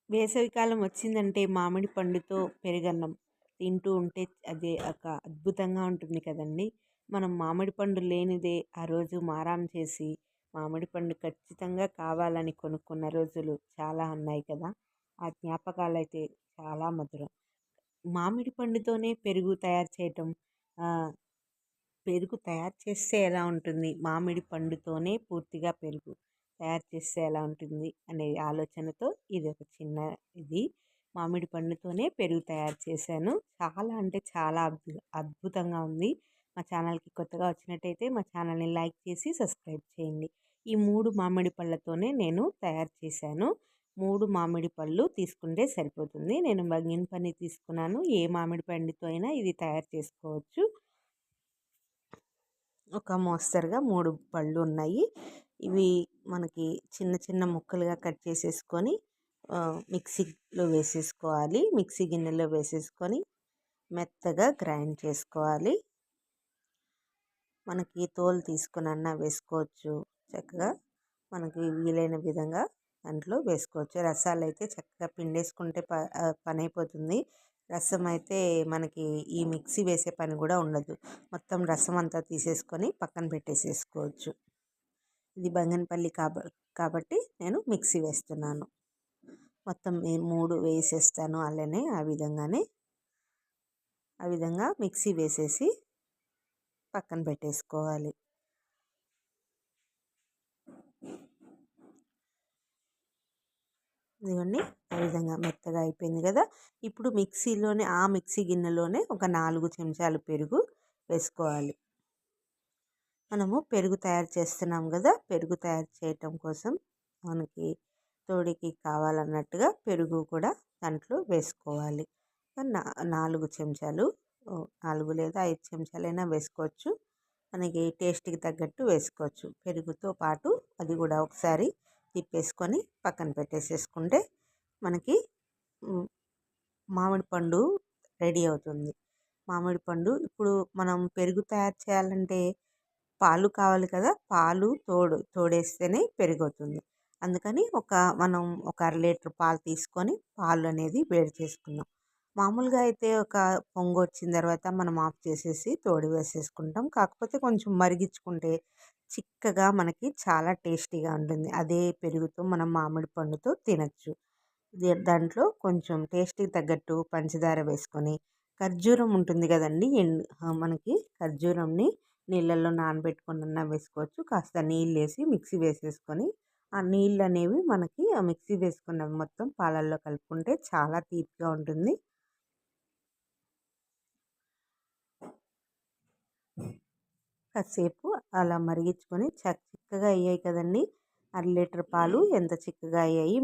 వేసవికాలం వచ్చిందంటే మామిడి పండుతో పెరుగన్నం తింటూ ఉంటే అది ఒక అద్భుతంగా ఉంటుంది కదండీ! మనం మామిడి పండు లేనిదే ఆ రోజు మారాం చేసి, మామిడి పండు ఖచ్చితంగా కావాలని కొనుక్కున్న రోజులు చాలా ఉన్నాయి కదా! ఆ జ్ఞాపకాలైతే చాలా మధురం. మామిడి పండుతోనే పెరుగు తయారు చేయటం ఆహ్, పెరుగు తయారు చేస్తే ఎలా ఉంటుంది? మామిడి పండుతోనే పూర్తిగా పెరుగు తయారు చేస్తే ఎలా ఉంటుంది? అనే ఆలోచనతో ఇది ఒక చిన్న ఇది. మామిడి పండుతోనే పెరుగు తయారు చేశాను. చాలా అంటే చాలా అద్భుతంగా ఉంది. మా ఛానల్‌కి కొత్తగా వచ్చినట్టయితే మా ఛానల్‌ని లైక్ చేసి సబ్స్క్రైబ్ చేయండి. ఈ 3 మామిడి పళ్ళతోనే నేను తయారు చేశాను. 3 మామిడి పళ్ళు తీసుకుంటే సరిపోతుంది. నేను బంగినపల్లి తీసుకున్నాను. ఏ మామిడి పండుతో అయినా ఇది తయారు చేసుకోవచ్చు. ఒక మోస్తరుగా 3 పళ్ళు ఉన్నాయి. ఇవి మనకి చిన్న చిన్న ముక్కలుగా కట్ చేసేసుకొని మిక్సీలో వేసేసుకోవాలి. మిక్సీ గిన్నెలో వేసేసుకొని మెత్తగా గ్రైండ్ చేసుకోవాలి. మనకి తోలు తీసుకొనన్నా వేసుకోవచ్చు. చక్కగా మనకి వీలైన విధంగా దాంట్లో వేసుకోవచ్చు. రసాలైతే చక్కగా పిండేసుకుంటే పనైపోతుంది. రసం అయితే మనకి ఈ మిక్సీ వేసే పని కూడా ఉండదు. మొత్తం రసం అంతా తీసేసుకొని పక్కన పెట్టేసేసుకోవచ్చు. ఇది బంగనపల్లి కాబట్టి నేను మిక్సీ వేస్తున్నాను. మొత్తం 3 వేసేస్తాను అలానే ఆ విధంగా మిక్సీ వేసేసి పక్కన పెట్టేసుకోవాలి. ఇదిగోండి ఆ విధంగా మెత్తగా అయిపోయింది కదా! ఇప్పుడు మిక్సీ గిన్నెలోనే ఒక 4 చెంచాలు పెరుగు వేసుకోవాలి. మనము పెరుగు తయారు చేస్తున్నాం కదా! పెరుగు తయారు చేయటం కోసం మనకి తోడికి కావాలన్నట్టుగా పెరుగు కూడా దాంట్లో వేసుకోవాలి. 4 చెంచాలు 4 లేదా 5 చెంచాలైనా వేసుకోవచ్చు. మనకి టేస్ట్‌కి తగ్గట్టు వేసుకోవచ్చు. పెరుగుతో పాటు అది కూడా ఒకసారి తిప్పేసుకొని పక్కన పెట్టేసేసుకుంటే మనకి మామిడి పండు రెడీ అవుతుంది. మామిడి పండు ఇప్పుడు మనం పెరుగు తయారు చేయాలంటే పాలు కావాలి కదా! పాలు తోడేస్తేనే పెరుగవుతుంది. అందుకని మనం ఒక అర లీటర్ పాలు తీసుకొని పాలు అనేది వేడి చేసుకుందాం. మామూలుగా అయితే ఒక పొంగొచ్చిన తర్వాత మనం ఆఫ్ చేసేసి తోడు వేసేసుకుంటాం. కాకపోతే కొంచెం మరిగించుకుంటే చిక్కగా మనకి చాలా టేస్టీగా ఉంటుంది. అదే పెరుగుతో మనం మామిడి పండుతో తినొచ్చు. దాంట్లో కొంచెం టేస్ట్‌కి తగ్గట్టు పంచదార వేసుకొని, ఖర్జూరం ఉంటుంది కదండీ! మనకి ఖర్జూరంని నీళ్ళల్లో నానబెట్టుకొనన్నా వేసుకోవచ్చు. కాస్త నీళ్ళేసి మిక్సీ వేసేసుకొని, ఆ నీళ్ళనేవి మనకి ఆ మిక్సీ వేసుకున్నవి మొత్తం పాలల్లో కలుపుకుంటే చాలా తీపిగా ఉంటుంది. కాసేపు అలా మరిగించుకొని చిక్కగా అయ్యాయి కదండీ! అర లీటర్ పాలు ఎంత చిక్కగా అయ్యాయి.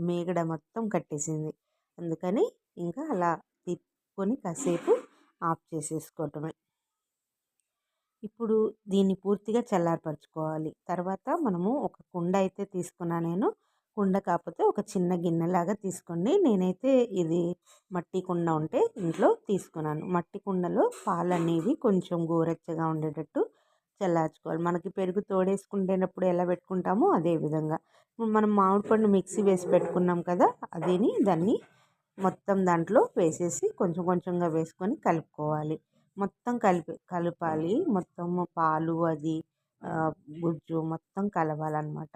మీగడ మొత్తం కట్టేసింది. అందుకని ఇంకా అలా తిప్పుకొని కాసేపు ఆఫ్ చేసేసుకోవటమే. ఇప్పుడు దీన్ని పూర్తిగా చల్లారపరచుకోవాలి. తర్వాత మనము ఒక కుండ అయితే తీసుకున్నా నేను. కుండ కాకపోతే ఒక చిన్న గిన్నెలాగా తీసుకోండి. నేనైతే ఇది మట్టి కుండ ఉంటే ఇంట్లో తీసుకున్నాను. మట్టి కుండలో పాలనేవి కొంచెం గోరెచ్చగా ఉండేటట్టు చల్లార్చుకోవాలి. మనకి పెరుగు తోడేసుకుంటేటప్పుడు ఎలా పెట్టుకుంటామో అదే విధంగా. మనం మామిడి పండు మిక్సీ వేసి పెట్టుకున్నాం కదా! దాన్ని మొత్తం దాంట్లో వేసేసి కొంచెం కొంచెంగా వేసుకొని కలుపుకోవాలి. మొత్తం కలపాలి. మొత్తం పాలు అది గుజ్జు మొత్తం కలవాలన్నమాట.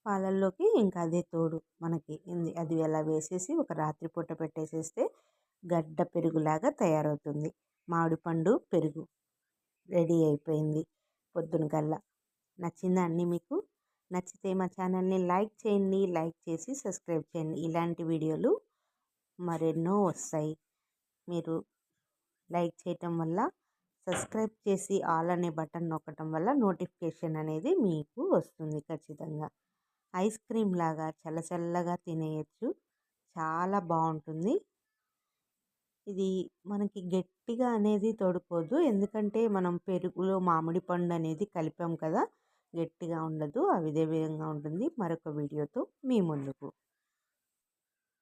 పాలల్లోకి ఇంకా అదే తోడు మనకి అది అలా వేసేసి ఒక రాత్రి పూట పెట్టేసేస్తే గడ్డ పెరుగులాగా తయారవుతుంది. మామిడి పండు పెరుగు రెడీ అయిపోయింది పొద్దున కల్లా. నచ్చిందా అండి మీకు? నచ్చితే మా ఛానల్ని లైక్ చేయండి. లైక్ చేసి సబ్స్క్రైబ్ చేయండి. ఇలాంటి వీడియోలు మరెన్నో వస్తాయి. మీరు లైక్ చేయటం వల్ల, సబ్స్క్రైబ్ చేసి ఆల్ అనే బటన్ నొక్కటం వల్ల నోటిఫికేషన్ అనేది మీకు వస్తుంది ఖచ్చితంగా. ఐస్ క్రీమ్ లాగా చల్లచల్లగా తినేయచ్చు. చాలా బాగుంటుంది. ఇది మనకి గట్టిగా అనేది తోడుకోదు. ఎందుకంటే మనం పెరుగులో మామిడి పండు అనేది కలిపాం కదా! గట్టిగా ఉండదు. అదే విధంగా ఉంటుంది. మరొక వీడియోతో మీ ముందుకు.